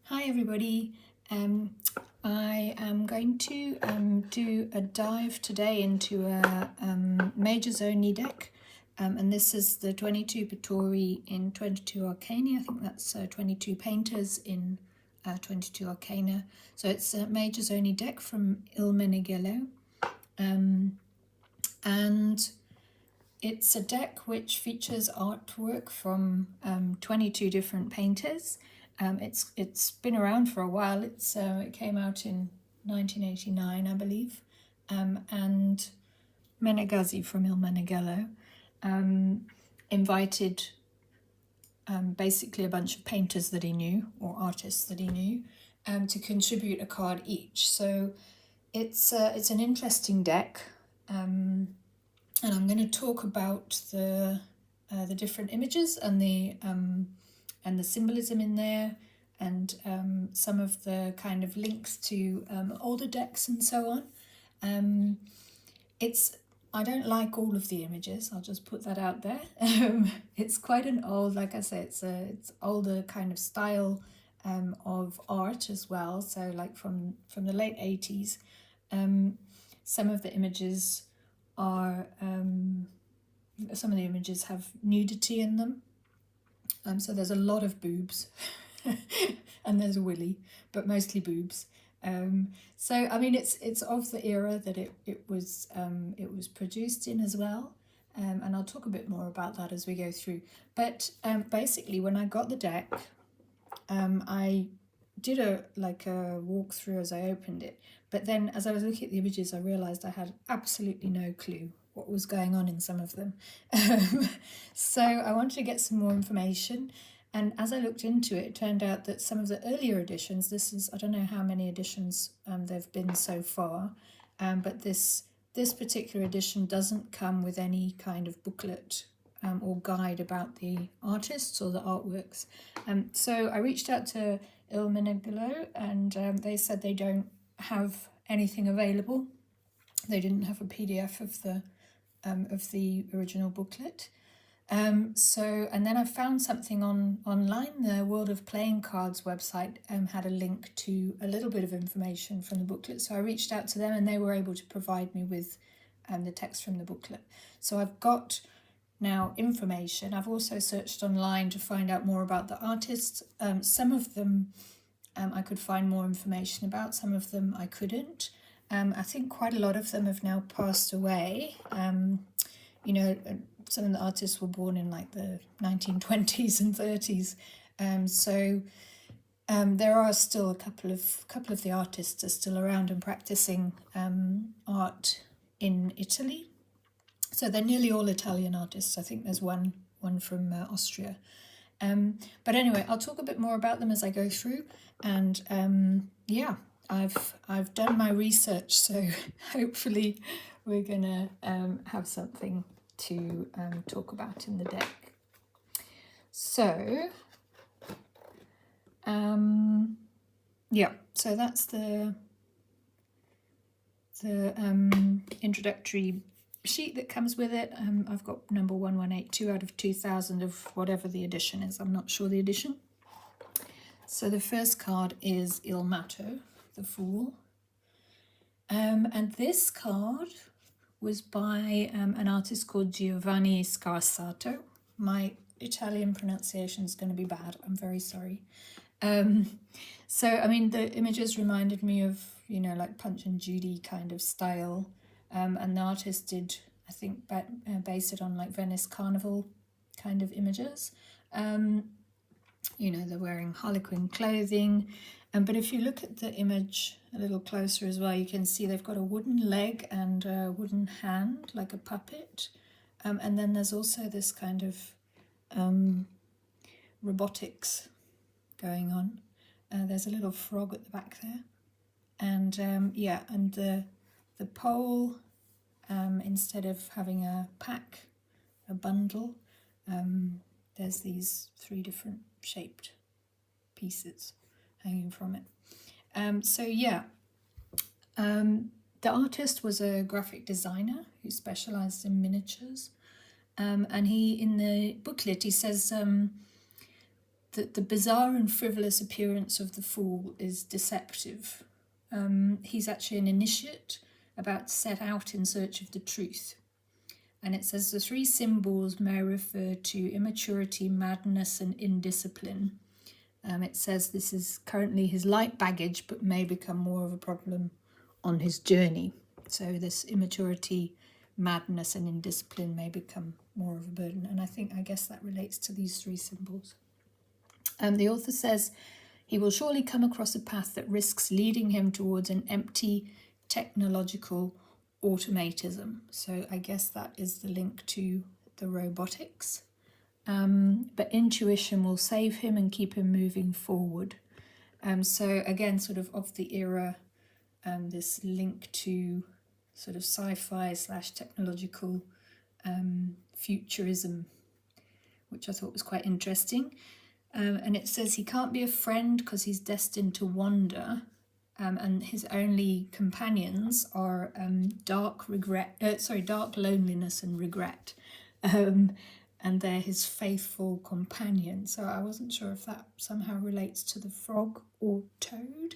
Hi everybody. I am going to do a dive today into a majors only deck, and this is the 22 Pittori in 22 Arcani. I think that's 22 painters in 22 Arcana. So it's a majors only deck from Meneghello, and it's a deck which features artwork from 22 different painters. It's been around for a while. It came out in 1989, I believe, and Menegazzi from Meneghello invited basically a bunch of painters that he knew, or artists that he knew, to contribute a card each. So it's an interesting deck, and I'm going to talk about the different images and the symbolism in there, and some of the kind of links to older decks and so on. I don't like all of the images. I'll just put that out there. It's quite an old, like I say, it's older kind of style of art as well. So like from the late 80s. Some of the images are some of the images have nudity in them. So there's a lot of boobs and there's a willy, but mostly boobs. So I mean it's of the era that it was produced in as well. And I'll talk a bit more about that as we go through. But basically when I got the deck, I did a walkthrough as I opened it. But then as I was looking at the images, I realised I had absolutely no clue what was going on in some of them. So I wanted to get some more information. And as I looked into it, it turned out that some of the earlier editions, I don't know how many editions there have been so far, but this particular edition doesn't come with any kind of booklet or guide about the artists or the artworks. So I reached out to Meneghello, and they said they don't have anything available. They didn't have a PDF of the original booklet. And then I found something online. The World of Playing Cards website had a link to a little bit of information from the booklet. So I reached out to them and they were able to provide me with the text from the booklet. So I've got now information. I've also searched online to find out more about the artists. Some of them I could find more information about, some of them I couldn't. I think quite a lot of them have now passed away. Some of the artists were born in like the 1920s and 30s. So there are still a couple of the artists are still around and practicing art in Italy. So they're nearly all Italian artists. I think there's one from Austria. But anyway, I'll talk a bit more about them as I go through. And I've done my research, so hopefully we're gonna have something to talk about in the deck. So so that's the introductory sheet that comes with it. I've got number 1182 out of 2000 of whatever the edition is. I'm not sure the edition. So the first card is Il Matto, the Fool. And this card was by an artist called Giovanni Scarsato. My Italian pronunciation is going to be bad. I'm very sorry. So, I mean, the images reminded me of, like Punch and Judy kind of style. And the artist did, I think, base it on like Venice Carnival kind of images. They're wearing Harlequin clothing. But if you look at the image a little closer as well, you can see they've got a wooden leg and a wooden hand, like a puppet. And then there's also this kind of robotics going on. There's a little frog at the back there. And and the pole, instead of having a pack, a bundle, there's these 3 different shaped pieces hanging from it. The artist was a graphic designer who specialized in miniatures. And he, in the booklet, he says that the bizarre and frivolous appearance of the fool is deceptive. He's actually an initiate about to set out in search of the truth. And it says the three symbols may refer to immaturity, madness, and indiscipline. It says this is currently his light baggage, but may become more of a problem on his journey. So this immaturity, madness, and indiscipline may become more of a burden. And I guess that relates to these three symbols. The author says he will surely come across a path that risks leading him towards an empty technological automatism. So I guess that is the link to the robotics. But intuition will save him and keep him moving forward. So again, sort of the era, this link to sort of sci-fi / technological futurism, which I thought was quite interesting. And it says he can't be a friend because he's destined to wander, and his only companions are dark loneliness and regret, and they're his faithful companions. So I wasn't sure if that somehow relates to the frog or toad.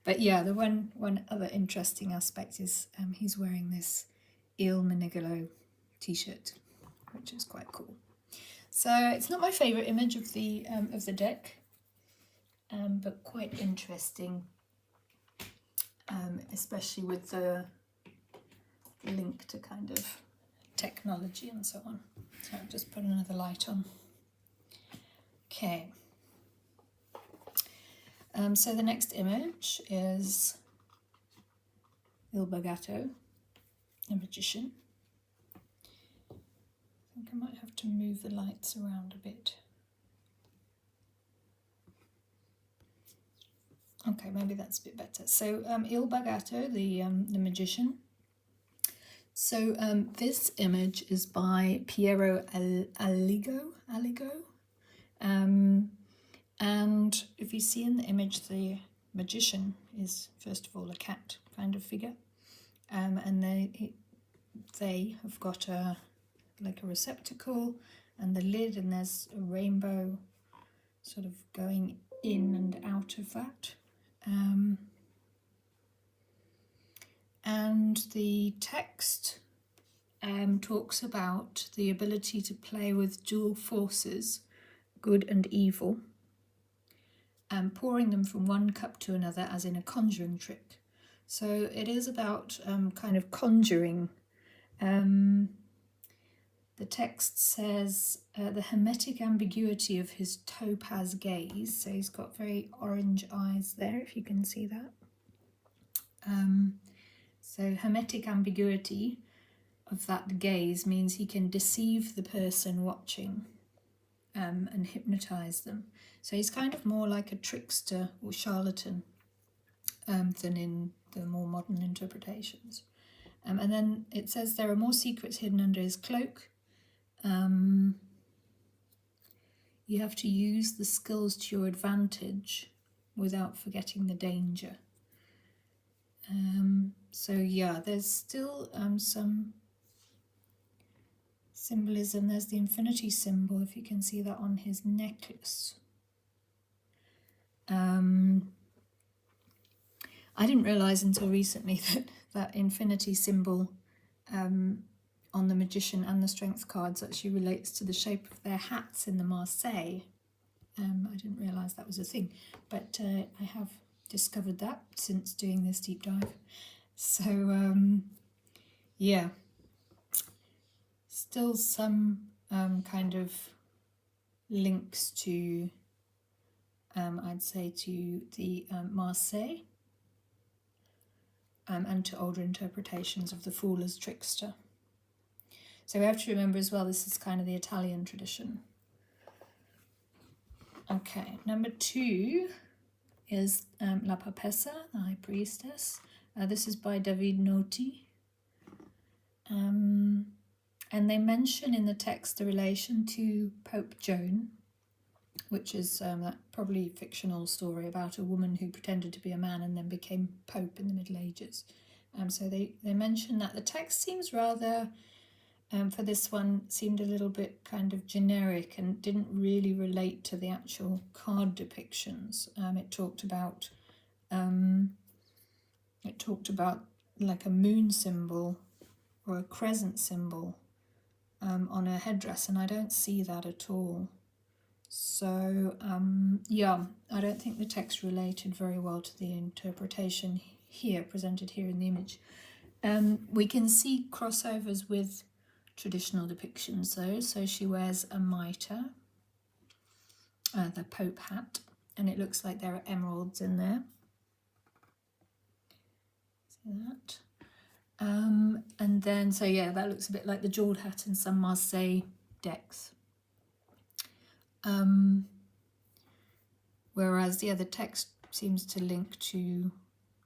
But yeah, the one other interesting aspect is he's wearing this Il Meneghello t-shirt, which is quite cool. So it's not my favourite image of the deck, but quite interesting, especially with the link to kind of technology and so on. So I'll just put another light on. Okay. So the next image is Il Bagatto, a magician. I think I might have to move the lights around a bit. Okay, maybe that's a bit better. So Il Bagatto, the magician. So this image is by Piero Aligo. And if you see in the image, the magician is first of all a cat kind of figure, and they have got a receptacle and the lid, and there's a rainbow sort of going in and out of that. And the text talks about the ability to play with dual forces, good and evil, and pouring them from one cup to another as in a conjuring trick. So it is about kind of conjuring. The text says the hermetic ambiguity of his topaz gaze. So he's got very orange eyes there, if you can see that. So hermetic ambiguity of that gaze means he can deceive the person watching and hypnotize them. So he's kind of more like a trickster or charlatan than in the more modern interpretations. And then it says there are more secrets hidden under his cloak. You have to use the skills to your advantage without forgetting the danger. So yeah, there's still some symbolism. There's the infinity symbol, if you can see that on his necklace. I didn't realise until recently that infinity symbol on the magician and the strength cards actually relates to the shape of their hats in the Marseille. I didn't realise that was a thing, but I have discovered that since doing this deep dive. So yeah, still some kind of links to I'd say to the Marseille and to older interpretations of the fool as trickster. So we have to remember as well, this is kind of the Italian tradition. Okay, number 2 is La Papessa, the High Priestess. This is by David Noti. And they mention in the text the relation to Pope Joan, which is that probably fictional story about a woman who pretended to be a man and then became Pope in the Middle Ages. So they mention that. The text seems rather for this one seemed a little bit kind of generic and didn't really relate to the actual card depictions. It talked about like a moon symbol or a crescent symbol on her headdress, and I don't see that at all. So yeah, I don't think the text related very well to the interpretation here, presented here in the image. We can see crossovers with traditional depictions though. So she wears a mitre, the Pope hat, and it looks like there are emeralds in there. See that? And then, so yeah, that looks a bit like the jeweled hat in some Marseille decks. Whereas the other text seems to link to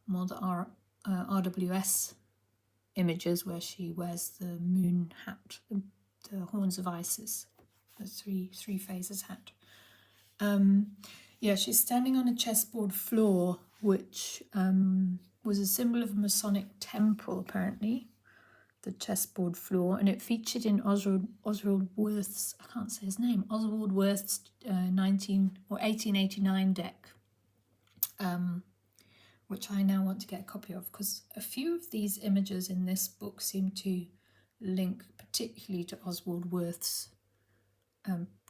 more the RWS images where she wears the moon hat, the horns of Isis, the three phases hat. Yeah, she's standing on a chessboard floor, which was a symbol of a Masonic temple, apparently, the chessboard floor, and it featured in Oswald Wirth's, I can't say his name, Oswald Wirth's 1889 deck, which I now want to get a copy of, because a few of these images in this book seem to link particularly to Oswald Wirth's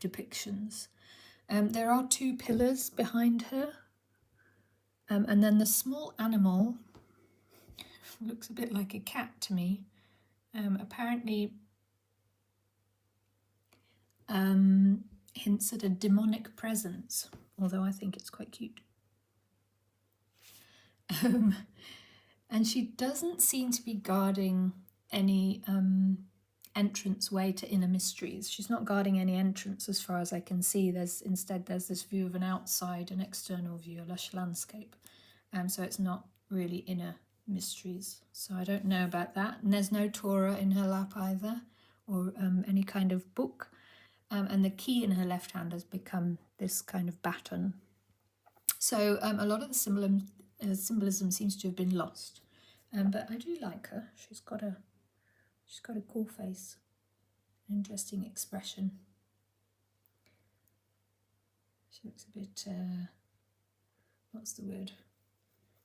depictions. There are two pillars behind her, and then the small animal looks a bit like a cat to me. Apparently hints at a demonic presence, although I think it's quite cute. And she doesn't seem to be guarding any entrance way to inner mysteries. She's not guarding any entrance as far as I can see. Instead there's this view of an external view, a lush landscape. So it's not really inner mysteries. So I don't know about that. And there's no Torah in her lap either, or any kind of book. And the key in her left hand has become this kind of baton. So a lot of the symbolism seems to have been lost. But I do like her. She's got a cool face, an interesting expression. She looks a bit, what's the word?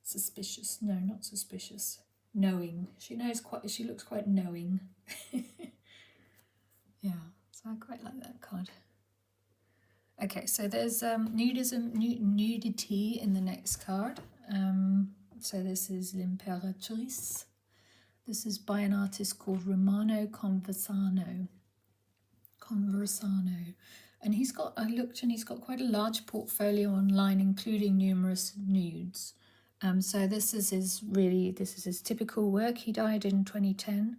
Suspicious. No, not suspicious. Knowing. She looks quite knowing. Yeah, so I quite like that card. Okay, so there's nudity in the next card. So this is L'Imperatrice. This is by an artist called Romano Conversano. And I looked and he's got quite a large portfolio online, including numerous nudes. So this is his typical work. He died in 2010,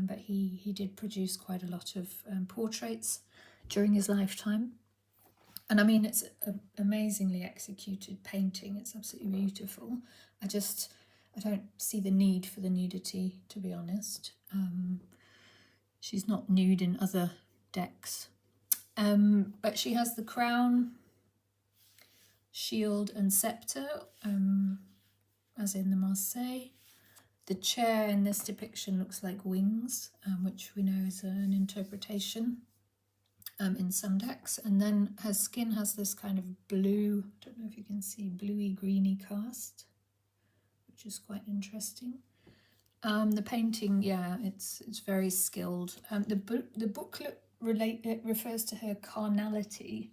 but he did produce quite a lot of portraits during his lifetime. And I mean, it's an amazingly executed painting. It's absolutely beautiful. I don't see the need for the nudity, to be honest. She's not nude in other decks. But she has the crown, shield and scepter, as in the Marseille. The chair in this depiction looks like wings, which we know is an interpretation in some decks. And then her skin has this kind of blue, I don't know if you can see, bluey greeny cast, which is quite interesting. The painting, yeah, it's very skilled. The booklet refers to her carnality.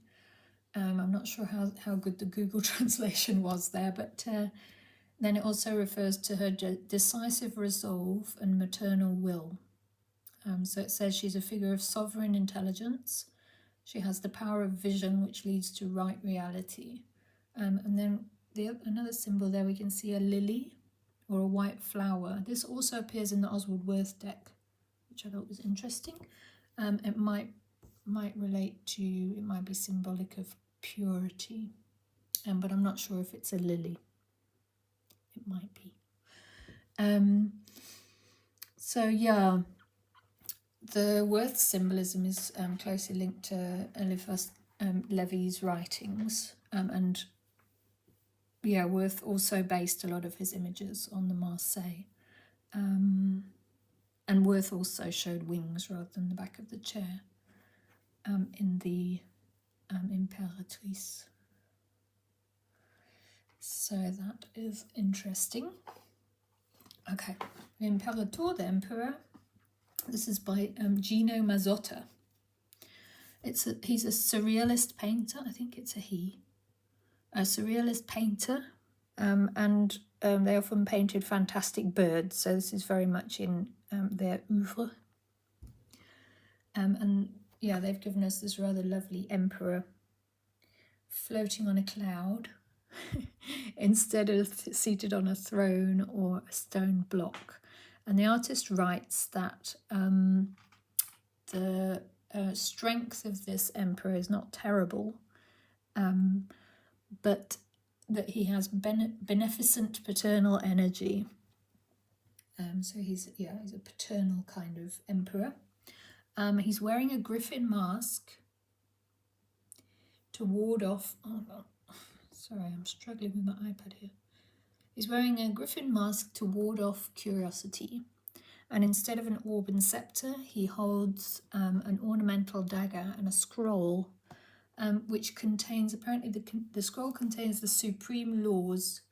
I'm not sure how good the Google translation was there, but then it also refers to her decisive resolve and maternal will. So it says she's a figure of sovereign intelligence. She has the power of vision, which leads to right reality. And then another symbol there, we can see a lily or a white flower. This also appears in the Oswald Wirth deck, which I thought was interesting. It might be symbolic of purity, but I'm not sure if it's a lily. It might be. So yeah, the Wirth symbolism is closely linked to Eliphas Levi's writings, and yeah, Wirth also based a lot of his images on the Marseille. And Wirth also showed wings rather than the back of the chair in the Imperatrice. So that is interesting. Okay, the Imperator, the Emperor. This is by Gino Mazzotta. He's a surrealist painter. I think it's a he. A surrealist painter, and they often painted fantastic birds. So this is very much in their oeuvre. And yeah, they've given us this rather lovely emperor floating on a cloud instead of seated on a throne or a stone block. And the artist writes that the strength of this emperor is not terrible, but that he has beneficent paternal energy. So he's a paternal kind of emperor. He's wearing a griffin mask to ward off. Sorry, I'm struggling with my iPad here. He's wearing a griffin mask to ward off curiosity. And instead of an orb and scepter, he holds an ornamental dagger and a scroll, which contains, apparently the scroll contains the supreme laws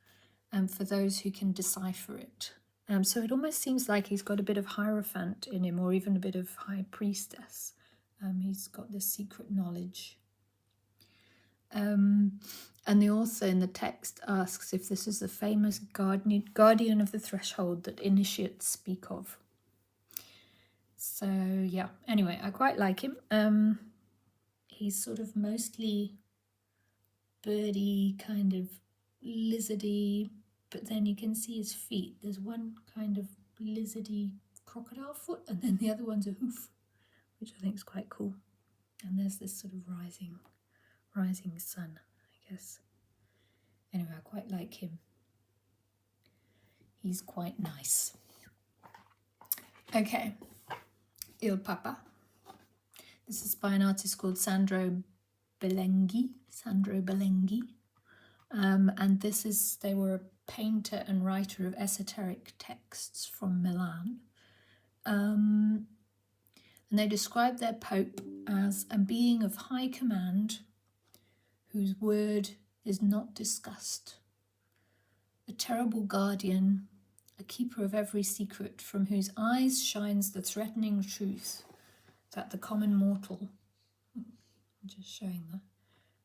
for those who can decipher it. So it almost seems like he's got a bit of Hierophant in him, or even a bit of High Priestess. He's got this secret knowledge. And the author in the text asks if this is the famous guardian of the threshold that initiates speak of. So yeah, anyway, I quite like him. He's sort of mostly birdy, kind of lizardy, but then you can see his feet. There's one kind of lizardy crocodile foot, and then the other one's a hoof, which I think is quite cool. And there's this sort of rising sun, I guess. Anyway, I quite like him. He's quite nice. Okay, Il Papa. This is by an artist called Sandro Belenghi. And they were a painter and writer of esoteric texts from Milan. And they describe their Pope as a being of high command whose word is not discussed, a terrible guardian, a keeper of every secret, from whose eyes shines the threatening truth that the common mortal, I'm just showing the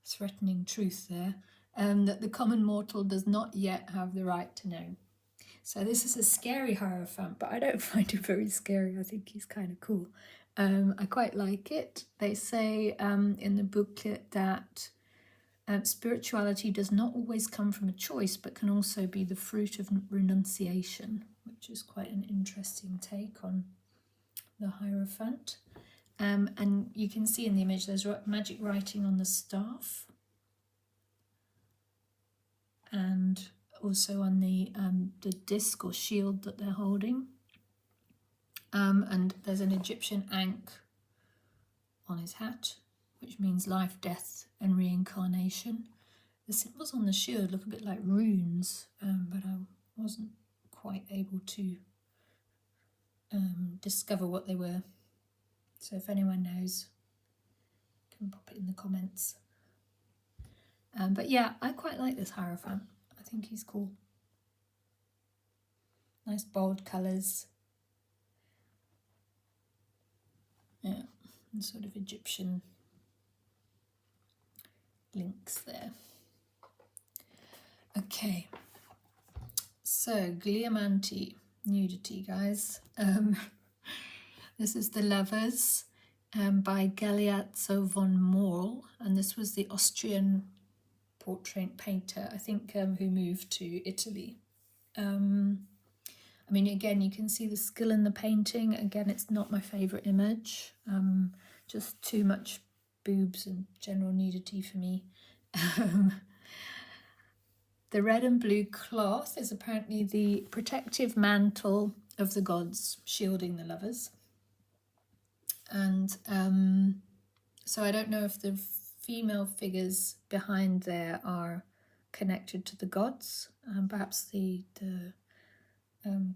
threatening truth there, that the common mortal does not yet have the right to know. So this is a scary Hierophant, but I don't find him very scary. I think he's kind of cool. I quite like it. They say in the booklet that spirituality does not always come from a choice, but can also be the fruit of renunciation, which is quite an interesting take on the Hierophant. And you can see in the image there's magic writing on the staff, and also on the disc or shield that they're holding. And there's an Egyptian ankh on his hat, which means life, death, and reincarnation. The symbols on the shield look a bit like runes, but I wasn't quite able to discover what they were. So if anyone knows, you can pop it in the comments. But yeah, I quite like this Hierophant. I think he's cool. Nice bold colours. Yeah, and sort of Egyptian links there. Okay, so Gliamanti, nudity, guys. This is The Lovers by Galeazzo von Morl, and this was the Austrian portrait painter, I think, who moved to Italy. I mean, again, you can see the skill in the painting. Again, it's not my favourite image. Just too much boobs and general nudity for me. The red and blue cloth is apparently the protective mantle of the gods, shielding the lovers. And so I don't know if the female figures behind there are connected to the gods. Perhaps the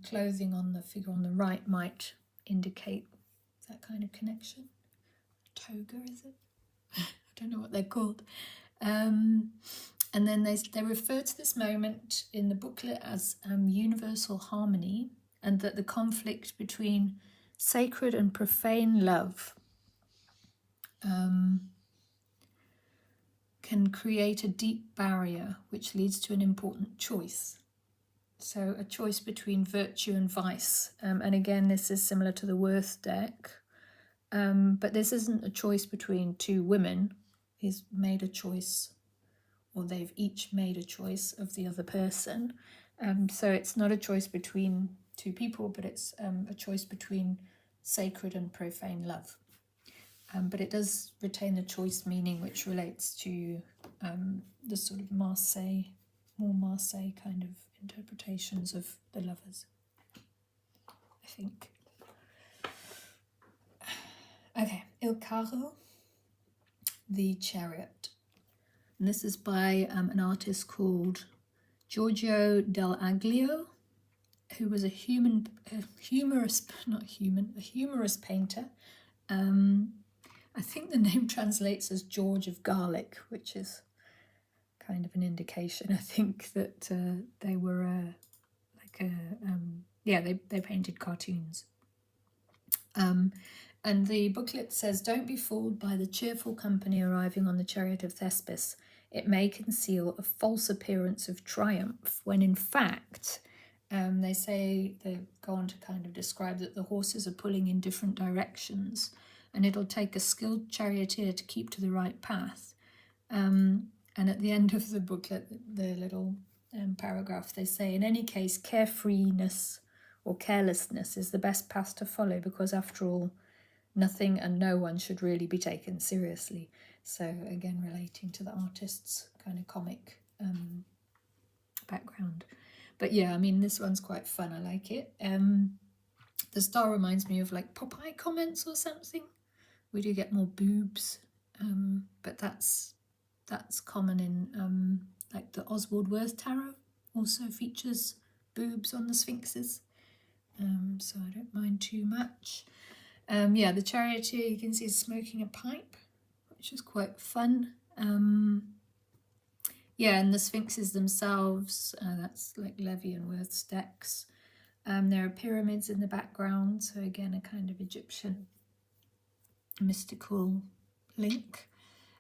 clothing on the figure on the right might indicate that kind of connection. Toga, is it? I don't know what they're called. And then they refer to this moment in the booklet as universal harmony, and that the conflict between sacred and profane love can create a deep barrier which leads to an important choice. So a choice between virtue and vice. And again, this is similar to the Wirth deck. But this isn't a choice between two women. He's made a choice, or they've each made a choice of the other person. So it's not a choice between two people, but it's a choice between sacred and profane love. But it does retain the choice meaning, which relates to the sort of more Marseille kind of interpretations of the lovers, I think. Okay, Il Carro, the Chariot. And this is by an artist called Giorgio Dell'Aglio, who was a humorous painter. I think the name translates as George of Garlic, which is kind of an indication, I think, that they were they painted cartoons. And the booklet says, "Don't be fooled by the cheerful company arriving on the chariot of Thespis. It may conceal a false appearance of triumph, when in fact," they go on to kind of describe that the horses are pulling in different directions, and it'll take a skilled charioteer to keep to the right path. And at the end of the booklet, the little paragraph, they say, "In any case, carefreeness or carelessness is the best path to follow, because after all, nothing and no one should really be taken seriously." So again, relating to the artist's kind of comic background. But yeah, I mean, this one's quite fun. I like it. The star reminds me of like Popeye comments or something. We do get more boobs, but that's common in like the Osvaldo Menegazzi tarot. Also features boobs on the sphinxes, so I don't mind too much. Yeah, the charioteer, you can see, is smoking a pipe, which is quite fun. Yeah, and the sphinxes themselves, that's like Levi and Wirth's decks. There are pyramids in the background, so again, a kind of Egyptian mystical link.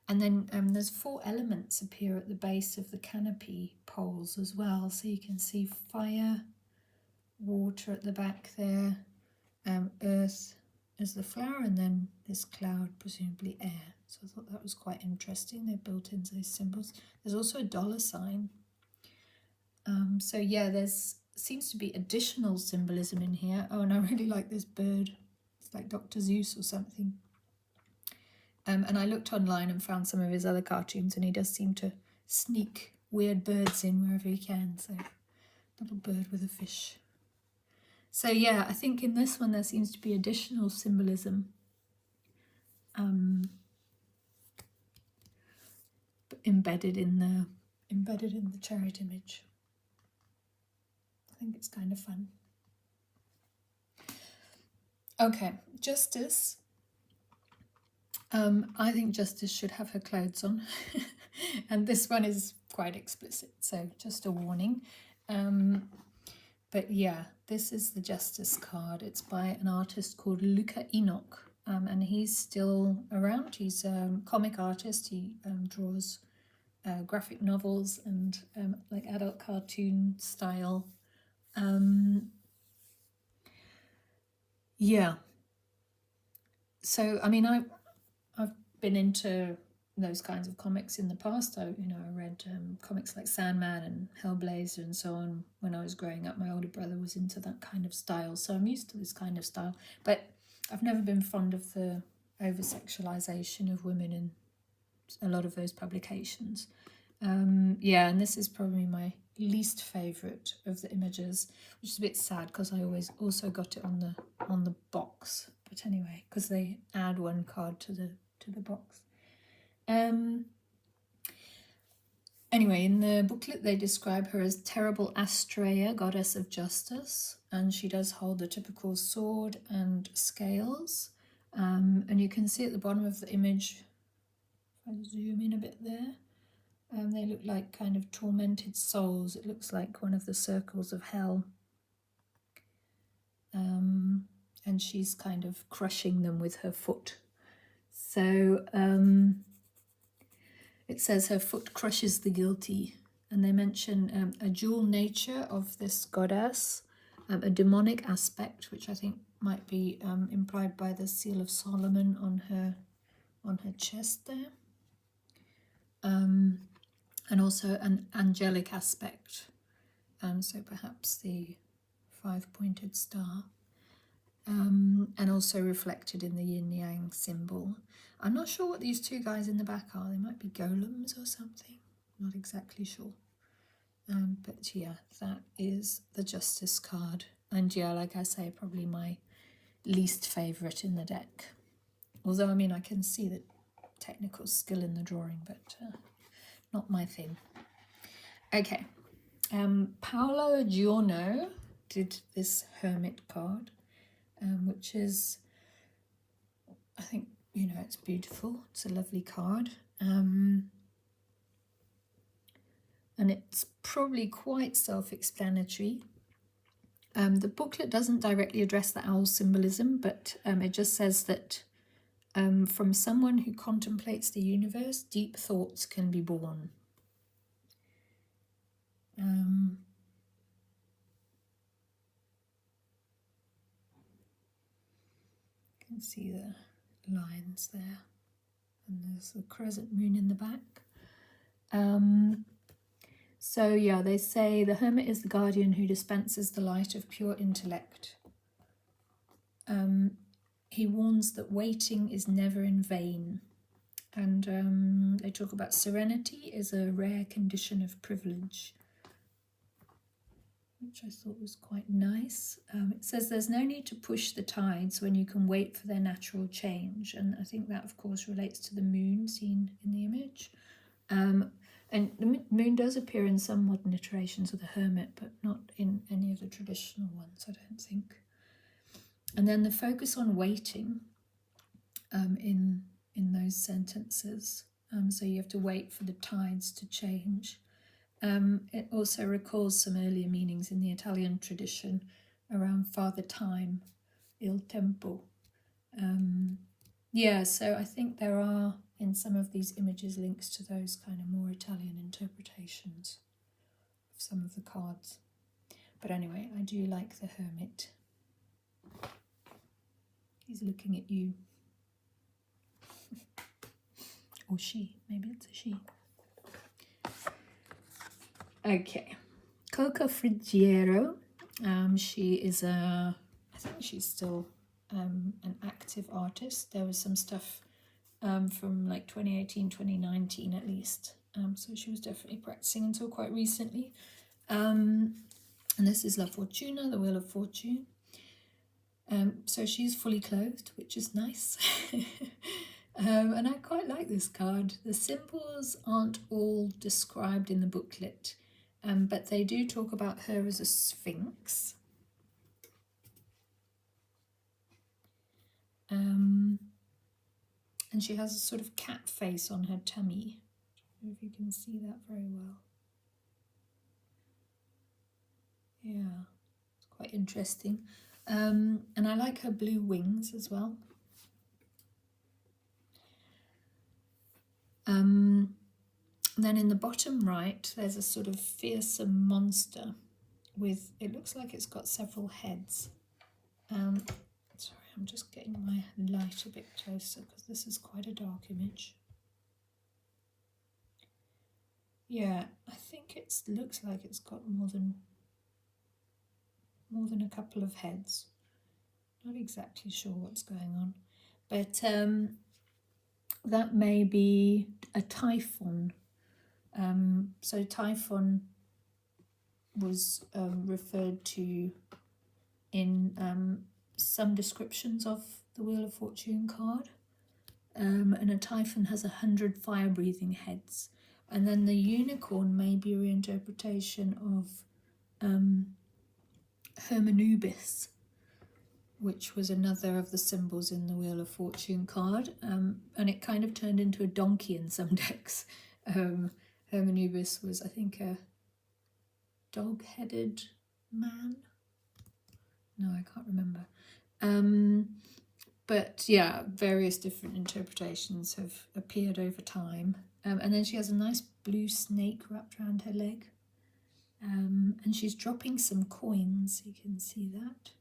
And then there's 4 elements appear at the base of the canopy poles as well. So you can see fire, water at the back there, earth as the flower, and then this cloud, presumably air. So I thought that was quite interesting. They built in those symbols. There's also a $sign. So yeah, there's seems to be additional symbolism in here. Oh, and I really like this bird. It's like Dr. Zeus or something. And I looked online and found some of his other cartoons, and he does seem to sneak weird birds in wherever he can. So, little bird with a fish. So yeah, I think in this one there seems to be additional symbolism embedded in the chariot image. I think it's kind of fun. Okay, Justice. I think Justice should have her clothes on, and this one is quite explicit, so just a warning. But yeah, this is the Justice card. It's by an artist called Luca Enoch, and he's still around. He's a comic artist. He draws graphic novels and like adult cartoon style. Yeah. So I mean, I've been into those kinds of comics in the past. I read comics like Sandman and Hellblazer and so on when I was growing up. My older brother was into that kind of style, so I'm used to this kind of style. But I've never been fond of the over-sexualization of women in a lot of those publications. Yeah, and this is probably my least favourite of the images, which is a bit sad because I always also got it on the box. But anyway, because they add one card to the box. Anyway, in the booklet they describe her as terrible Astrea, goddess of justice, and she does hold the typical sword and scales. And you can see at the bottom of the image, if I zoom in a bit there, they look like kind of tormented souls. It looks like one of the circles of hell. And she's kind of crushing them with her foot. So it says her foot crushes the guilty. And they mention a dual nature of this goddess, a demonic aspect, which I think might be implied by the seal of Solomon on her chest there. And also an angelic aspect. So perhaps the five-pointed star. And also reflected in the yin-yang symbol. I'm not sure what these two guys in the back are. They might be golems or something. Not exactly sure. But yeah, that is the Justice card. And yeah, like I say, probably my least favourite in the deck. Although, I mean, I can see the technical skill in the drawing, but not my thing. Okay. Paolo Giorno did this Hermit card. Which is, I think, you know, it's beautiful. It's a lovely card. And it's probably quite self-explanatory. The booklet doesn't directly address the owl symbolism, but it just says that from someone who contemplates the universe, deep thoughts can be born. You can see the lines there, and there's the crescent moon in the back. So yeah, they say the hermit is the guardian who dispenses the light of pure intellect. He warns that waiting is never in vain. And they talk about serenity is a rare condition of privilege, which I thought was quite nice. It says there's no need to push the tides when you can wait for their natural change. And I think that, of course, relates to the moon seen in the image. And the moon does appear in some modern iterations of the hermit, but not in any of the traditional ones, I don't think. And then the focus on waiting in those sentences. So you have to wait for the tides to change. It also recalls some earlier meanings in the Italian tradition around Father Time, il tempo. Yeah, so I think there are in some of these images links to those kind of more Italian interpretations of some of the cards. But anyway, I do like the hermit. He's looking at you. Or she, maybe it's a she. Okay, Coca Frigiero. She is I think she's still an active artist. There was some stuff from like 2018, 2019 at least. So she was definitely practicing until quite recently. And this is La Fortuna, the Wheel of Fortune. So she's fully clothed, which is nice. And I quite like this card. The symbols aren't all described in the booklet, but they do talk about her as a sphinx. And she has a sort of cat face on her tummy. I don't know if you can see that very well. Yeah, it's quite interesting. And I like her blue wings as well. Then in the bottom right, there's a sort of fearsome monster with, it looks like it's got several heads. Sorry, I'm just getting my light a bit closer because this is quite a dark image. Yeah, I think it looks like it's got more than a couple of heads. Not exactly sure what's going on, but that may be a typhon. So typhon was referred to in some descriptions of the Wheel of Fortune card. And a typhon has 100 fire-breathing heads. And then the unicorn may be a reinterpretation of Hermanubis, which was another of the symbols in the Wheel of Fortune card, and it kind of turned into a donkey in some decks. Hermanubis was, I think, a dog-headed man. No, I can't remember. But yeah, various different interpretations have appeared over time. And then she has a nice blue snake wrapped around her leg. And she's dropping some coins, you can see that,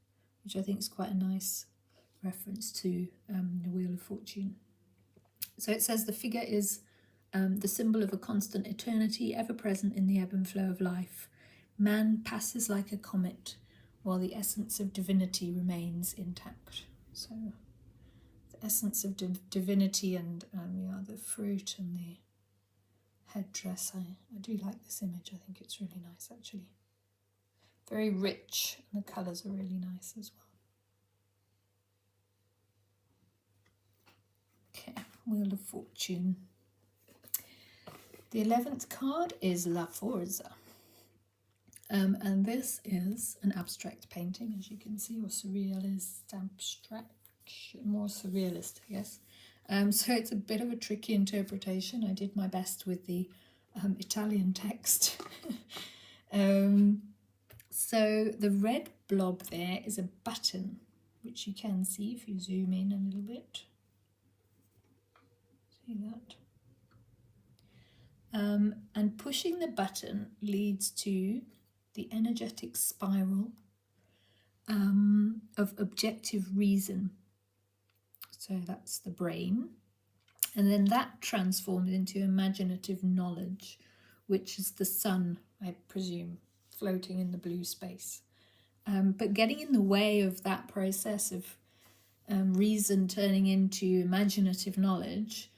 which I think is quite a nice reference to the Wheel of Fortune. So it says the figure is the symbol of a constant eternity, ever present in the ebb and flow of life. Man passes like a comet, while the essence of divinity remains intact. So the essence of divinity and the fruit and the headdress. I do like this image. I think it's really nice, actually. Very rich, and the colours are really nice as well. Okay, Wheel of Fortune. The 11th card is La Forza. And this is an abstract painting, as you can see, or surrealist, abstract, more surrealist, I guess. So it's a bit of a tricky interpretation. I did my best with the Italian text. So the red blob there is a button, which you can see if you zoom in a little bit. See that? And pushing the button leads to the energetic spiral of objective reason. So that's the brain. And then that transforms into imaginative knowledge, which is the sun, I presume, floating in the blue space. But getting in the way of that process of reason turning into imaginative knowledge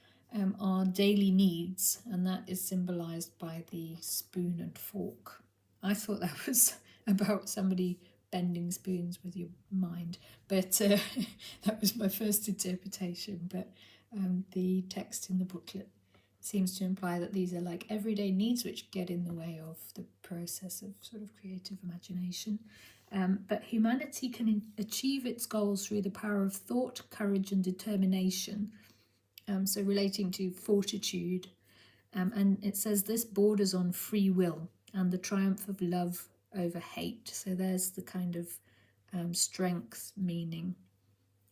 are daily needs, and that is symbolized by the spoon and fork. I thought that was about somebody bending spoons with your mind, but that was my first interpretation. But the text in the booklet seems to imply that these are like everyday needs which get in the way of the process of sort of creative imagination. But humanity can achieve its goals through the power of thought, courage and determination. So relating to fortitude. And it says this borders on free will and the triumph of love over hate. So there's the kind of strength meaning.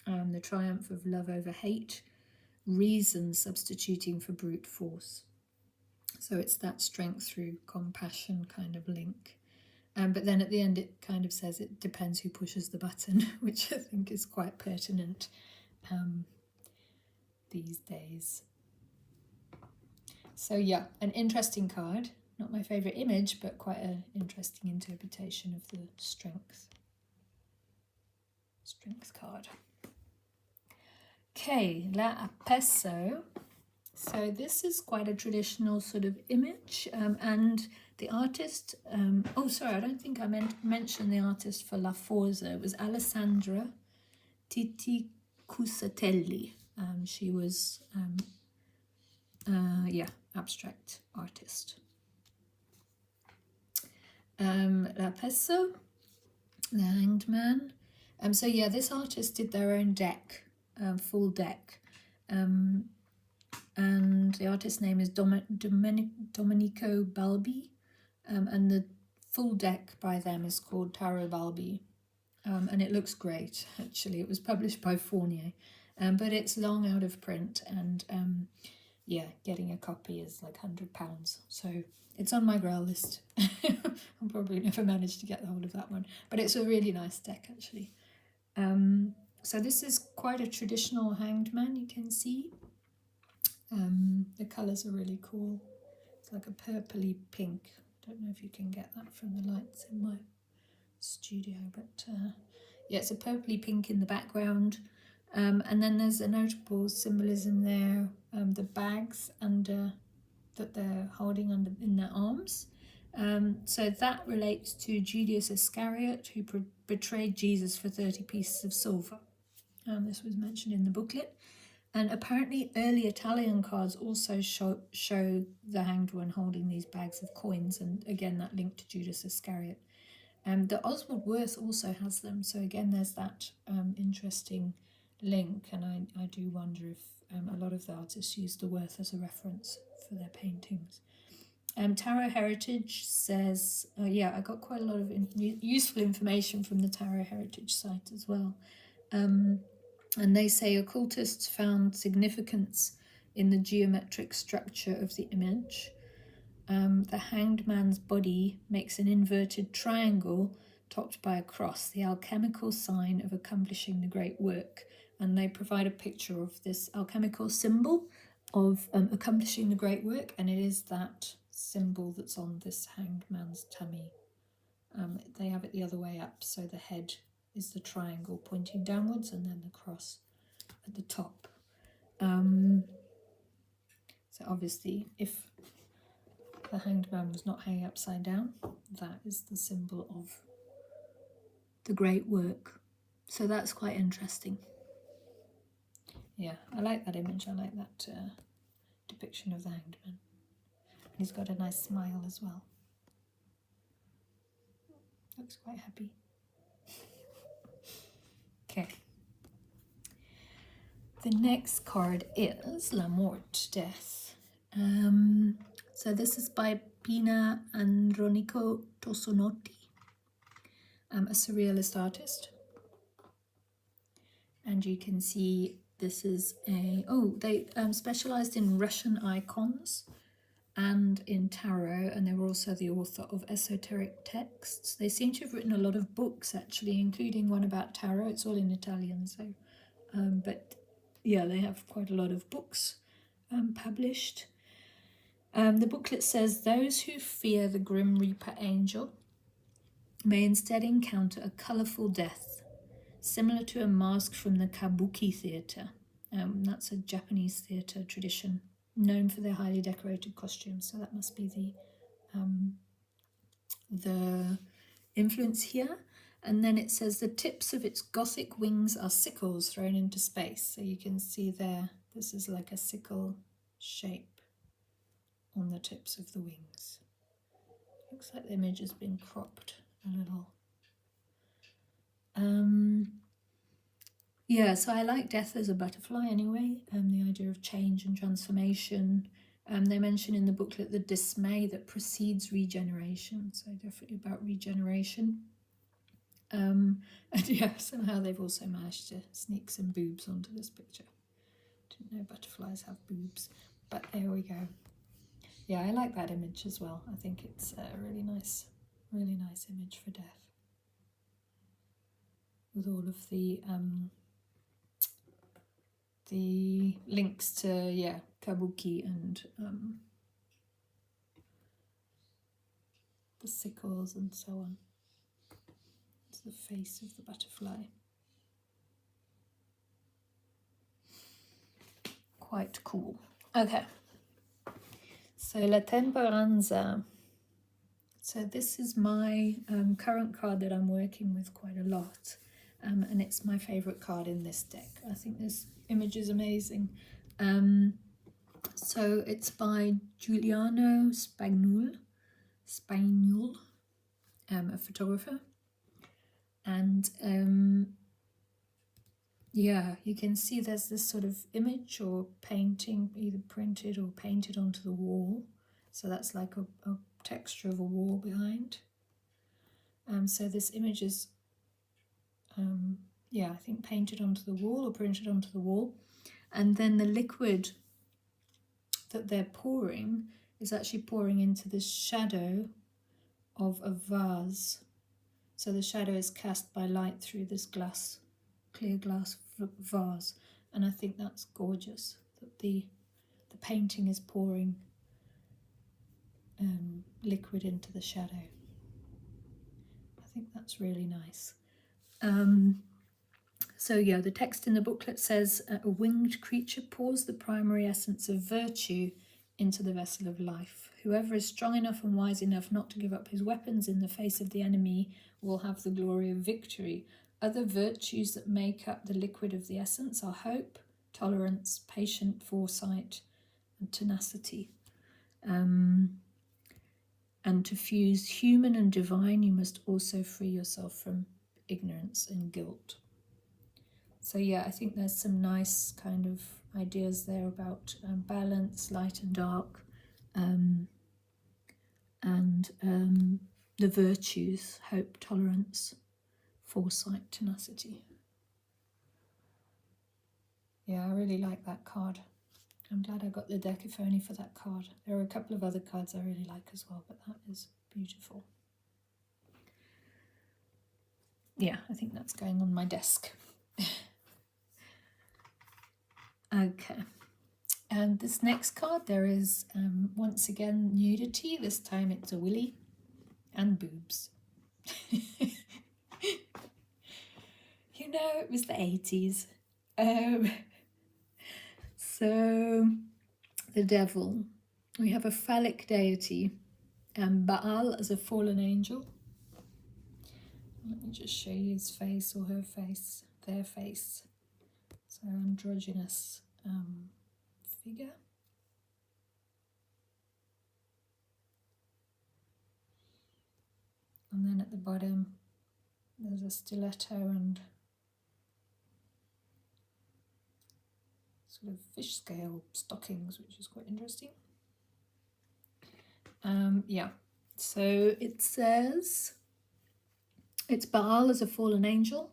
The triumph of love over hate, reason substituting for brute force. So it's that strength through compassion kind of link. But then at the end it kind of says it depends who pushes the button, which I think is quite pertinent these days. So yeah, an interesting card. Not my favourite image, but quite an interesting interpretation of the strength card. Okay, La Apeso. So this is quite a traditional sort of image, and the artist, I don't think I mentioned the artist for La Forza. It was Alessandra Titicusatelli. She was, abstract artist. La Peso, the Hanged Man. This artist did their own deck, full deck. And the artist's name is Domenico Balbi, and the full deck by them is called Tarot Balbi, and it looks great, actually. It was published by Fournier, but it's long out of print, and getting a copy is like £100, so it's on my grail list. I'll probably never manage to get the hold of that one, but it's a really nice deck, actually. So this is quite a traditional Hanged Man, you can see. The colours are really cool. It's like a purpley pink. Don't know if you can get that from the lights in my studio, but it's a purpley pink in the background. And then there's a notable symbolism there, the bags under that they're holding in their arms. So that relates to Judas Iscariot, who betrayed Jesus for 30 pieces of silver. This was mentioned in the booklet. And apparently early Italian cards also show the Hanged One holding these bags of coins, and again that link to Judas Iscariot. The Oswald Wirth also has them, so again there's that interesting link, and I do wonder if a lot of the artists use the Wirth as a reference for their paintings. Tarot Heritage says, yeah, I got quite a lot of useful information from the Tarot Heritage site as well. And they say occultists found significance in the geometric structure of the image. The hanged man's body makes an inverted triangle topped by a cross, the alchemical sign of accomplishing the great work. And they provide a picture of this alchemical symbol of accomplishing the great work, and it is that symbol that's on this hanged man's tummy. They have it the other way up, so the head is the triangle pointing downwards and then the cross at the top. So obviously if the hanged man was not hanging upside down, that is the symbol of the great work. So that's quite interesting. Yeah, I like that image. I like that depiction of the hanged man. And he's got a nice smile as well. Looks quite happy. Okay. The next card is La Mort, Death. So this is by Pina Andronico Tosonotti, a surrealist artist. And you can see this is they specialized in Russian icons and in tarot, and they were also the author of esoteric texts. They seem to have written a lot of books, actually, including one about tarot. It's all in Italian, so but yeah, they have quite a lot of books published. The booklet says, those who fear the Grim Reaper angel may instead encounter a colourful death, similar to a mask from the kabuki theatre. That's a Japanese theatre tradition known for their highly decorated costumes, so that must be the influence here. And then it says the tips of its Gothic wings are sickles thrown into space. So you can see there, this is like a sickle shape on the tips of the wings. Looks like the image has been cropped a little. Yeah, so I like death as a butterfly anyway, the idea of change and transformation. They mention in the booklet the dismay that precedes regeneration, so definitely about regeneration. And yeah, somehow they've also managed to sneak some boobs onto this picture. Didn't know butterflies have boobs, but there we go. Yeah, I like that image as well. I think it's a really nice image for death, with all of the links to kabuki and the sickles and so on. It's the face of the butterfly. Quite cool. Okay. So La Temperanza. So this is my current card that I'm working with quite a lot. And it's my favourite card in this deck. I think this image is amazing. So it's by Giuliano Spagnol, a photographer. And yeah, you can see there's this sort of image or painting, either printed or painted onto the wall. So that's like a texture of a wall behind. So this image is I think painted onto the wall or printed onto the wall, and then the liquid that they're pouring is actually pouring into the shadow of a vase. So the shadow is cast by light through this clear glass vase, and I think that's gorgeous that the painting is pouring liquid into the shadow. I think that's really nice. So yeah, the text in the booklet says, a winged creature pours the primary essence of virtue into the vessel of life. Whoever is strong enough and wise enough not to give up his weapons in the face of the enemy will have the glory of victory. Other virtues that make up the liquid of the essence are hope, tolerance, patient foresight, and tenacity. And to fuse human and divine, you must also free yourself from ignorance and guilt. So yeah, I think there's some nice kind of ideas there about balance, light and dark, and the virtues, hope, tolerance, foresight, tenacity. Yeah, I really like that card. I'm glad I got the deck, if only for that card. There are a couple of other cards I really like as well, but that is beautiful. Yeah, I think that's going on my desk. Okay. And this next card, there is once again nudity. This time it's a willy and boobs. You know, it was the 80s. So the devil. We have a phallic deity, Baal as a fallen angel. Let me just show you his face or her face, their face. So androgynous figure. And then at the bottom, there's a stiletto and sort of fish scale stockings, which is quite interesting. Yeah, so it says it's Baal as a fallen angel.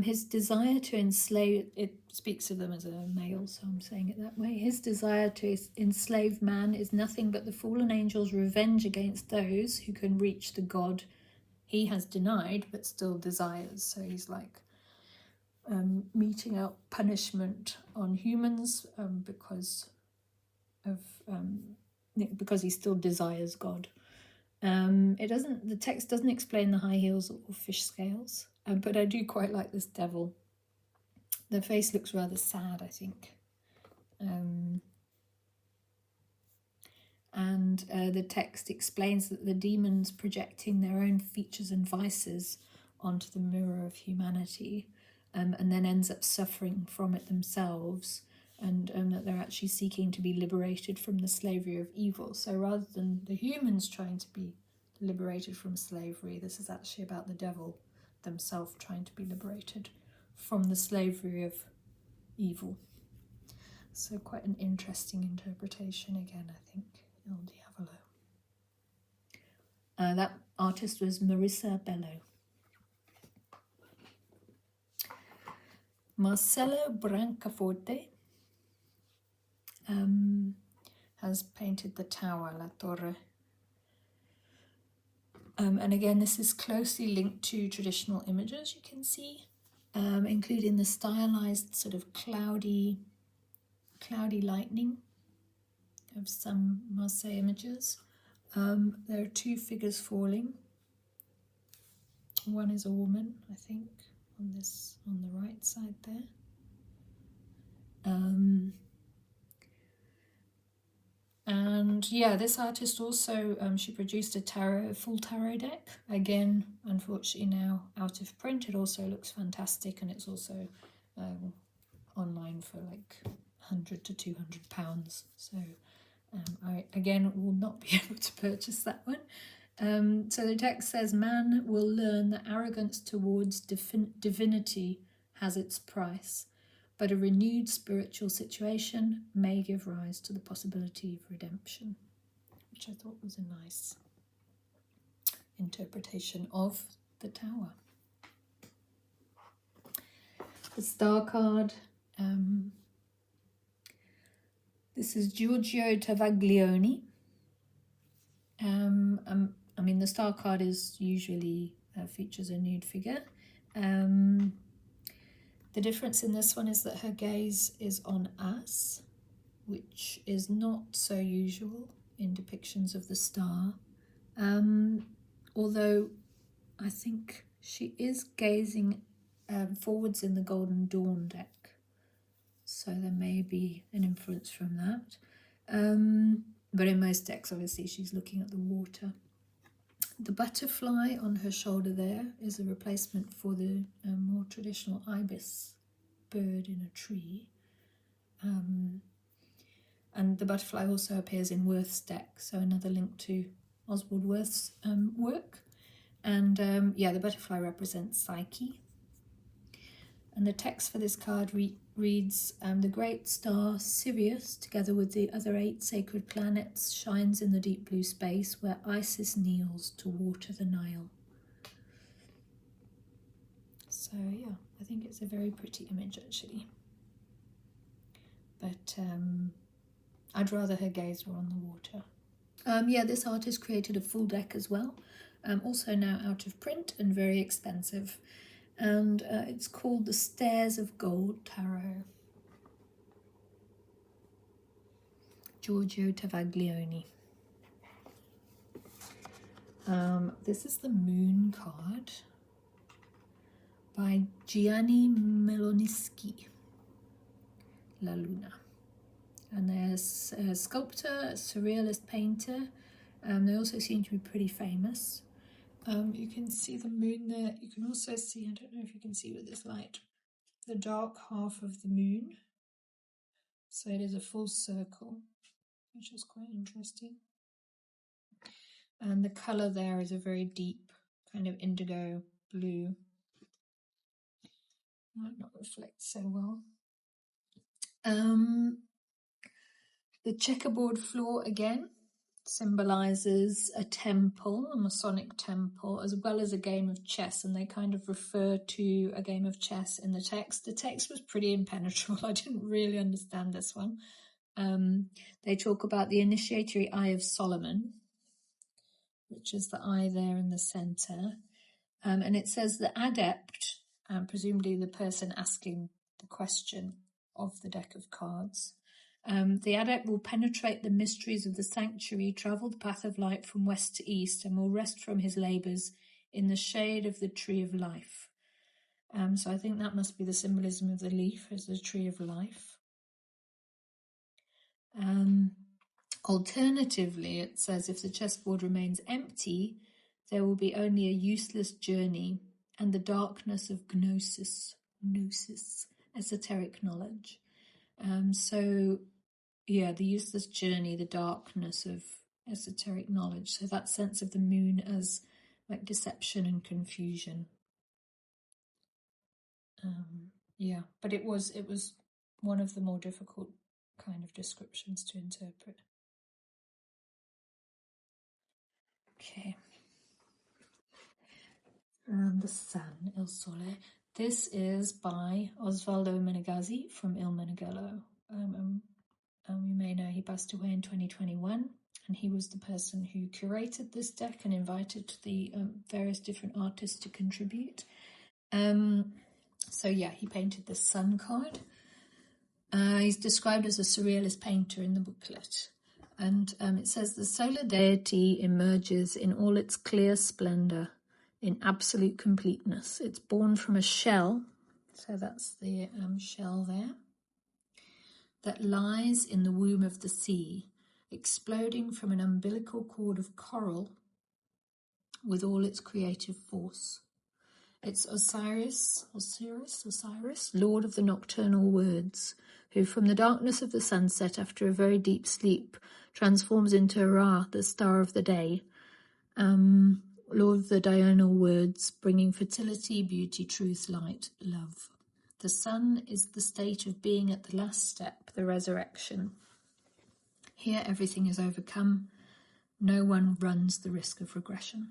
His desire to enslave, it speaks of them as a male, so I'm saying it that way. His desire to enslave man is nothing but the fallen angel's revenge against those who can reach the God he has denied but still desires. So he's like meting out punishment on humans because he still desires God. The text doesn't explain the high heels or fish scales, but I do quite like this devil. The face looks rather sad, I think. And the text explains that the demons projecting their own features and vices onto the mirror of humanity, and then ends up suffering from it themselves, and that they're actually seeking to be liberated from the slavery of evil. So rather than the humans trying to be liberated from slavery, this is actually about the devil themselves trying to be liberated from the slavery of evil. So quite an interesting interpretation again, I think. Il Diavolo. That artist was Marissa Bello. Marcello Brancaforte has painted the tower, La Torre. And again, this is closely linked to traditional images, you can see, including the stylized sort of cloudy lightning of some Marseille images. There are two figures falling. One is a woman, I think, on the right side there. And yeah, this artist also, she produced a full tarot deck. Again, unfortunately now out of print. It also looks fantastic, and it's also online for like £100 to £200. So I again will not be able to purchase that one. So the text says, man will learn that arrogance towards divinity has its price, but a renewed spiritual situation may give rise to the possibility of redemption, which I thought was a nice interpretation of the tower. The star card. This is Giorgio Tavaglioni. I mean, the star card is usually features a nude figure. The difference in this one is that her gaze is on us, which is not so usual in depictions of the star. Although I think she is gazing forwards in the Golden Dawn deck. So there may be an influence from that. But in most decks, obviously, she's looking at the water. The butterfly on her shoulder there is a replacement for the more traditional ibis bird in a tree. And the butterfly also appears in Wirth's deck, so another link to Oswald Wirth's work. And yeah, the butterfly represents Psyche. And the text for this card reads, the great star Sirius, together with the other 8 sacred planets, shines in the deep blue space where Isis kneels to water the Nile. So yeah, I think it's a very pretty image actually. But I'd rather her gaze were on the water. Yeah, this artist created a full deck as well, also now out of print and very expensive. And it's called the Stairs of Gold Tarot. Giorgio Tavaglioni. This is the Moon card by Gianni Melonischi, La Luna. And there's a sculptor, a surrealist painter. They also seem to be pretty famous. You can see the moon there. You can also see, I don't know if you can see with this light, the dark half of the moon. So it is a full circle, which is quite interesting. And the colour there is a very deep kind of indigo blue. Might not reflect so well. The checkerboard floor again symbolises a temple, a Masonic temple, as well as a game of chess, and they kind of refer to a game of chess in the text. The text was pretty impenetrable. I didn't really understand this one. They talk about the initiatory eye of Solomon, which is the eye there in the centre. And it says the adept, presumably the person asking the question of the deck of cards, the adept will penetrate the mysteries of the sanctuary, travel the path of light from west to east, and will rest from his labours in the shade of the tree of life. So I think that must be the symbolism of the leaf as the tree of life. Alternatively, it says if the chessboard remains empty, there will be only a useless journey and the darkness of gnosis, esoteric knowledge. So, yeah, the useless journey, the darkness of esoteric knowledge. So that sense of the moon as like deception and confusion. Yeah, but it was one of the more difficult kind of descriptions to interpret. Okay. The Sun, Il Sole. This is by Osvaldo Menegazzi from Il Meneghello. You may know he passed away in 2021, and he was the person who curated this deck and invited the various different artists to contribute. So yeah, he painted the Sun card. He's described as a surrealist painter in the booklet. And it says the solar deity emerges in all its clear splendour, in absolute completeness. It's born from a shell, so that's the shell there, that lies in the womb of the sea, exploding from an umbilical cord of coral with all its creative force. It's Osiris, Lord of the nocturnal words, who from the darkness of the sunset after a very deep sleep transforms into Ra, the star of the day, Lord of the diurnal words, bringing fertility, beauty, truth, light, love. The sun is the state of being at the last step, the resurrection. Here everything is overcome. No one runs the risk of regression.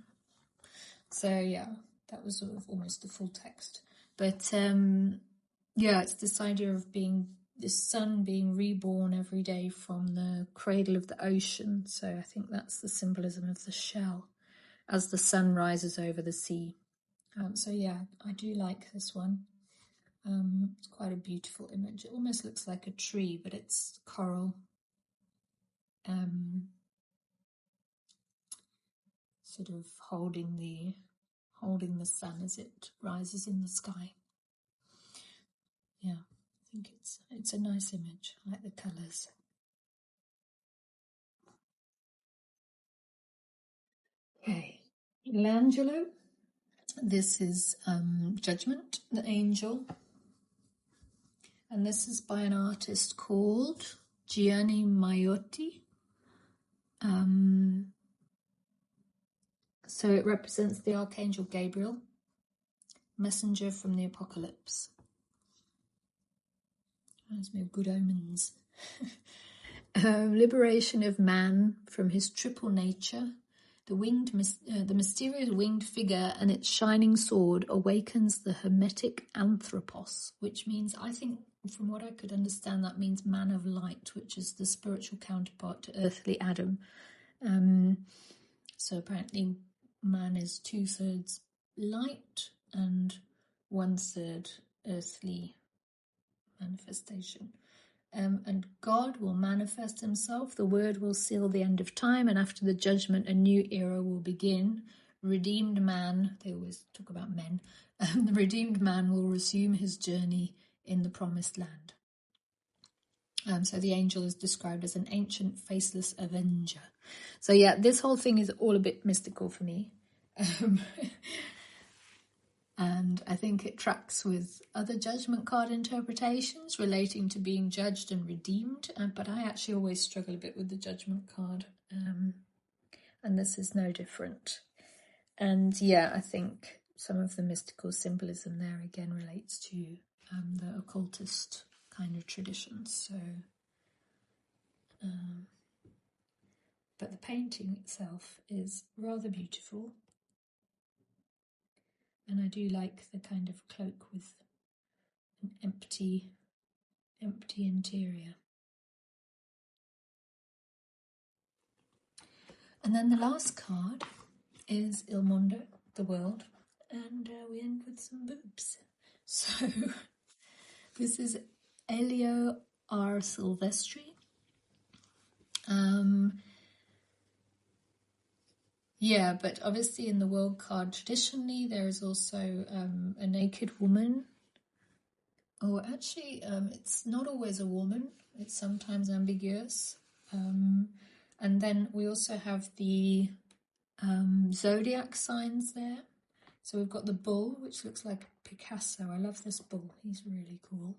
So yeah, that was sort of almost the full text. But yeah, it's this idea of being the sun being reborn every day from the cradle of the ocean. So I think that's the symbolism of the shell as the sun rises over the sea. So yeah, I do like this one. It's quite a beautiful image. It almost looks like a tree, but it's coral. Sort of holding the sun as it rises in the sky. Yeah, I think it's a nice image. I like the colours. Okay, L'Angelo. This is Judgment, the angel. And this is by an artist called Gianni Maiotti. So it represents the Archangel Gabriel, messenger from the apocalypse. Reminds me of good omens. Liberation of man from his triple nature. The mysterious winged figure and its shining sword awakens the hermetic anthropos, which means, I think, from what I could understand, that means man of light, which is the spiritual counterpart to earthly Adam. So apparently man is 2/3 light and 1/3 earthly manifestation. And God will manifest himself, the word will seal the end of time, and after the judgment a new era will begin. Redeemed man, they always talk about men, the redeemed man will resume his journey in the promised land. So the angel is described as an ancient faceless avenger. So yeah, this whole thing is all a bit mystical for me. And I think it tracks with other judgment card interpretations relating to being judged and redeemed. But I actually always struggle a bit with the judgment card. And this is no different. And yeah, I think some of the mystical symbolism there again relates to the occultist kind of traditions. So, but the painting itself is rather beautiful. And I do like the kind of cloak with an empty interior. And then the last card is Il Mondo, the world, and we end with some boobs. So this is Elio R. Silvestri. Yeah, but obviously in the world card traditionally there is also a naked woman. Oh, actually, it's not always a woman. It's sometimes ambiguous. And then we also have the zodiac signs there. So we've got the bull, which looks like Picasso. I love this bull. He's really cool.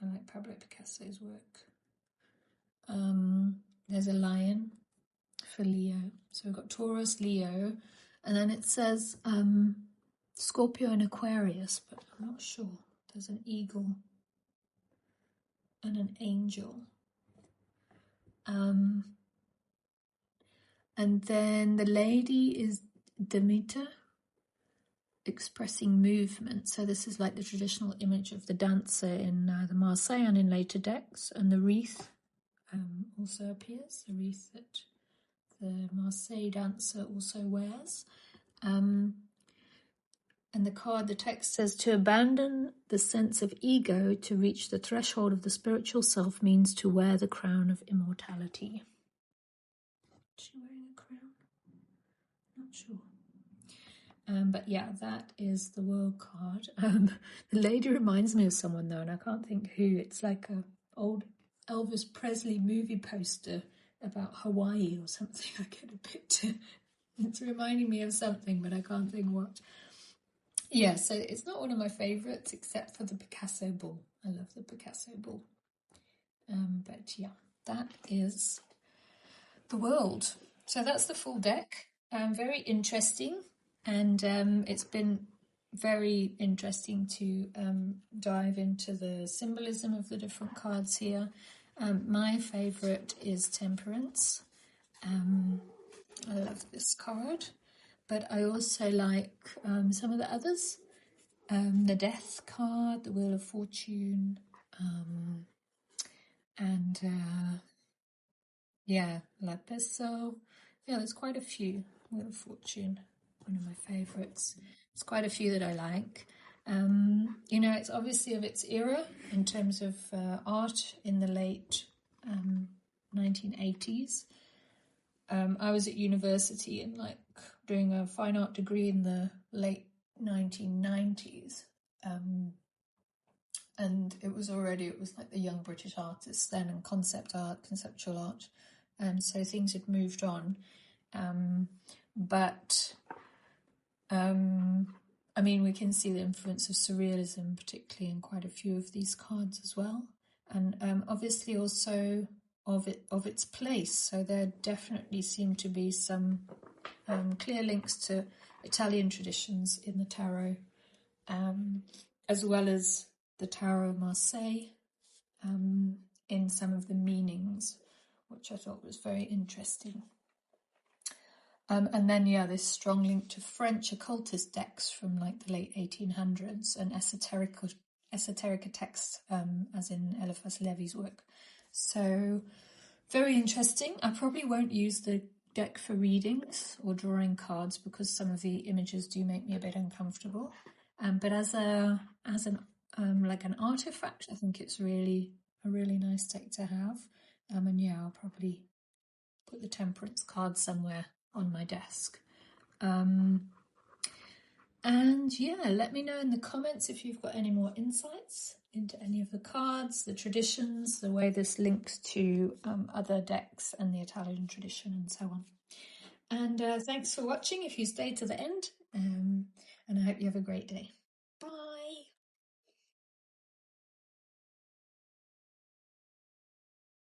I like Pablo Picasso's work. There's a lion for Leo. So we've got Taurus, Leo, and then it says Scorpio and Aquarius, but I'm not sure. There's an eagle and an angel. And then the lady is Demeter, expressing movement. So this is like the traditional image of the dancer in the Marseille and in later decks. And the wreath also appears, the wreath that the Marseille dancer also wears. And the text says, to abandon the sense of ego to reach the threshold of the spiritual self means to wear the crown of immortality. Is she wearing a crown? Not sure. But yeah, that is the world card. The lady reminds me of someone though, and I can't think who. It's like a old Elvis Presley movie poster about Hawaii or something. I get a bit... it's reminding me of something, but I can't think what. Yeah, so it's not one of my favourites except for the Picasso bull. I love the Picasso bull. But yeah, that is the world. So that's the full deck. Very interesting. And it's been very interesting to dive into the symbolism of the different cards here. My favourite is Temperance. I love this card. But I also like some of the others. The Death card, the Wheel of Fortune, and yeah, La Peso. Yeah, there's quite a few. Wheel of Fortune, one of my favourites. There's quite a few that I like. You know, it's obviously of its era in terms of art in the late 1980s. I was at university and like doing a fine art degree in the late 1990s. And it was like the young British artists then, and conceptual art. So things had moved on. But I mean, we can see the influence of surrealism, particularly in quite a few of these cards as well, and obviously also of its place. So there definitely seem to be some clear links to Italian traditions in the tarot, as well as the Tarot of Marseille, in some of the meanings, which I thought was very interesting. And then, yeah, this strong link to French occultist decks from like the late 1800s and esoterica texts, as in Eliphas Levi's work. So very interesting. I probably won't use the deck for readings or drawing cards because some of the images do make me a bit uncomfortable. But as an artifact, I think it's really a really nice deck to have. And yeah, I'll probably put the Temperance card somewhere on my desk. And yeah, let me know in the comments if you've got any more insights into any of the cards, the traditions, the way this links to other decks and the Italian tradition and so on. And thanks for watching if you stayed to the end, and I hope you have a great day.